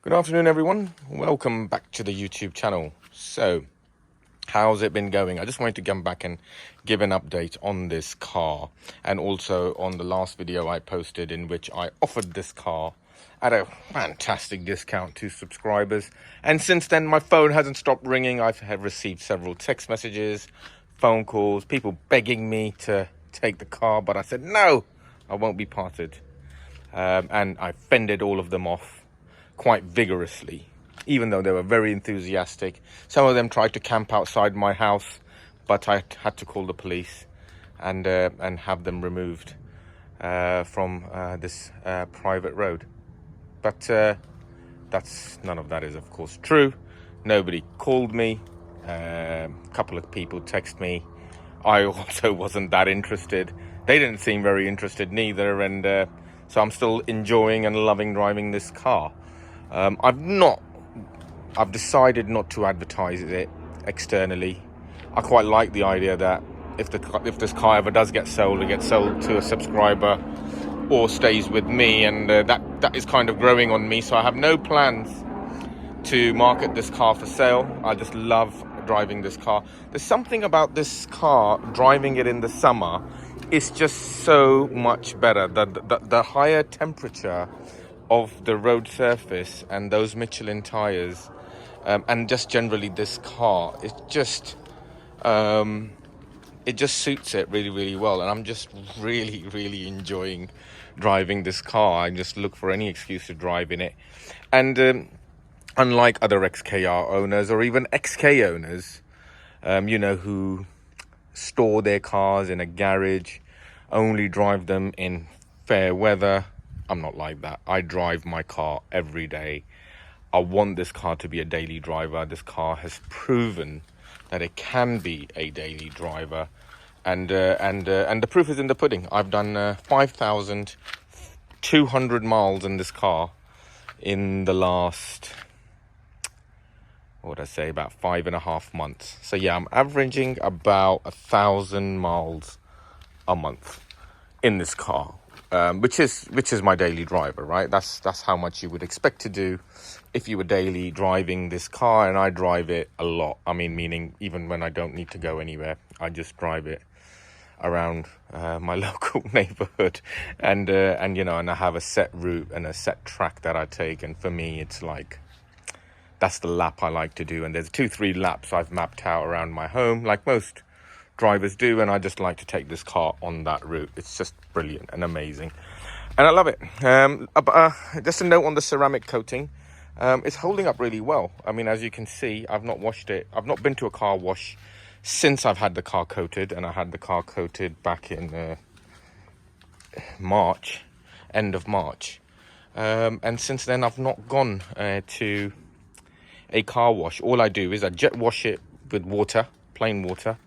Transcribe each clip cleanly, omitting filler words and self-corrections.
Good afternoon, everyone. Welcome back to the YouTube channel. So, how's it been going? I just wanted to come back and give an update on this car, and also on the last video I posted in which I offered this car at a fantastic discount to subscribers. And since then, my phone hasn't stopped ringing. I have received several text messages, phone calls, people begging me to take the car, but I said no, I won't be parted. And I fended all of them off quite vigorously, even though they were very enthusiastic. Some of them tried to camp outside my house, but I had to call the police and have them removed from this private road. But none of that is, of course, true. Nobody called me. A couple of people text me. I also wasn't that interested. They didn't seem very interested neither, and so I'm still enjoying and loving driving this car. I've decided not to advertise it externally. I quite like the idea that if this car ever does get sold, it gets sold to a subscriber or stays with me, and that is kind of growing on me. So I have no plans to market this car for sale. I just love driving this car. There's something about this car, driving it in the summer, is just so much better. The higher temperature of the road surface and those Michelin tires, and just generally this car, it just suits it really, really well. And I'm just really, really enjoying driving this car. I just look for any excuse to drive in it. And unlike other XKR owners or even XK owners, who store their cars in a garage, only drive them in fair weather, I'm not like that. I drive my car every day. I want this car to be a daily driver. This car has proven that it can be a daily driver, and the proof is in the pudding. I've done 5,200 miles in this car in the last, what would I say, about 5.5 months. So yeah, I'm averaging about 1,000 miles a month in this car. Which is my daily driver, right? That's how much you would expect to do if you were daily driving this car, and I drive it a lot. I mean, meaning even when I don't need to go anywhere, I just drive it around my local neighborhood, and I have a set route and a set track that I take, and for me, it's like that's the lap I like to do. And there's 2-3 laps I've mapped out around my home, like most drivers do, and I just like to take this car on that route. It's just brilliant and amazing, and I love it. Just a note on the ceramic coating, it's holding up really well. I mean, as you can see, I've not washed it. I've not been to a car wash since I've had the car coated, and I had the car coated back in March, end of March, and since then I've not gone to a car wash. All I do is I jet wash it with water, plain water.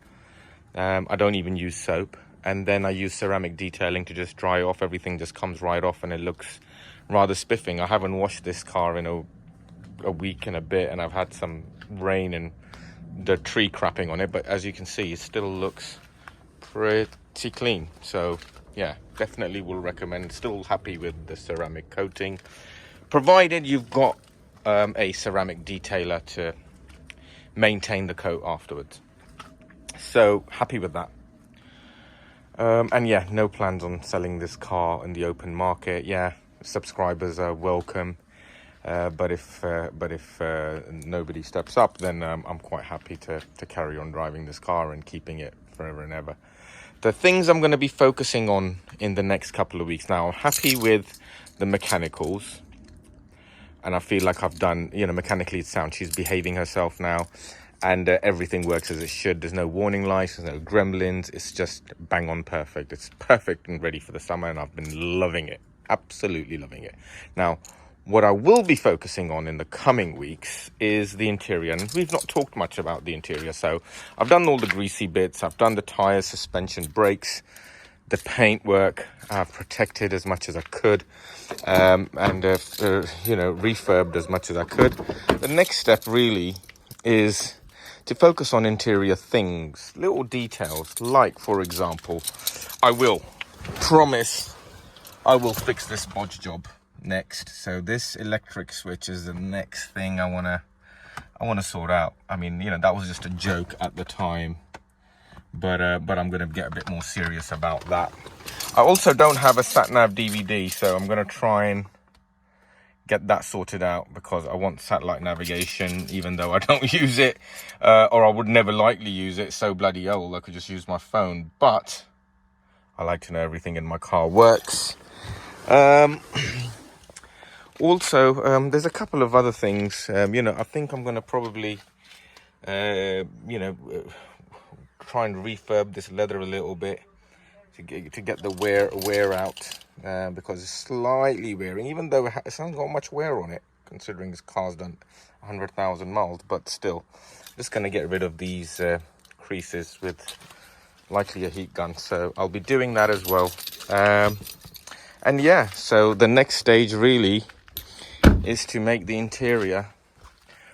I don't even use soap, and then I use ceramic detailing to just dry off. Everything just comes right off, and it looks rather spiffing. I haven't washed this car in a week and a bit, and I've had some rain and the tree crapping on it, but as you can see, it still looks pretty clean. So yeah, definitely will recommend. Still happy with the ceramic coating, provided you've got a ceramic detailer to maintain the coat afterwards. So happy with that. And yeah, no plans on selling this car in the open market. Yeah, subscribers are welcome, but if nobody steps up, then I'm quite happy to carry on driving this car and keeping it forever and ever. The things I'm going to be focusing on in the next couple of weeks now, I'm happy with the mechanicals, and I feel like I've done, mechanically it's sound. She's behaving herself now, and everything works as it should. There's no warning lights, there's no gremlins. It's just bang on perfect. It's perfect and ready for the summer, and I've been loving it, absolutely loving it. Now, what I will be focusing on in the coming weeks is the interior, and we've not talked much about the interior. So I've done all the greasy bits, I've done the tires, suspension, brakes, the paint work. I've protected as much as I could, and refurbed as much as I could. The next step really is to focus on interior things, little details, like, for example, I will promise I will fix this bodge job. next. So this electric switch is the next thing I wanna sort out. I mean, you know, that was just a joke at the time, but I'm gonna get a bit more serious about that. I also don't have a sat-nav DVD, so I'm gonna try and get that sorted out, because I want satellite navigation, even though I don't use it, or I would never likely use it. It's so bloody old, I could just use my phone, but I like to know everything in my car works. Also, there's a couple of other things. You know, I think I'm going to probably, you know, try and refurb this leather a little bit to get the wear out, because it's slightly wearing, even though it hasn't got much wear on it, considering this car's done 100,000 miles. But still, just going to get rid of these creases with likely a heat gun. So I'll be doing that as well. And yeah, so the next stage really is to make the interior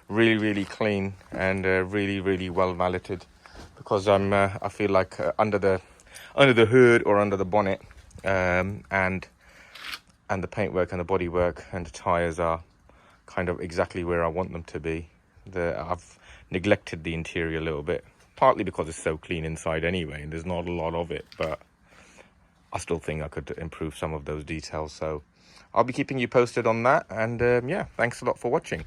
really clean and really well valeted, because I feel like under the hood or under the bonnet, and the paintwork and the bodywork and the tires are kind of exactly where I want them to be. I've neglected the interior a little bit, partly because it's so clean inside anyway, and there's not a lot of it, but I still think I could improve some of those details. So I'll be keeping you posted on that. And yeah, thanks a lot for watching.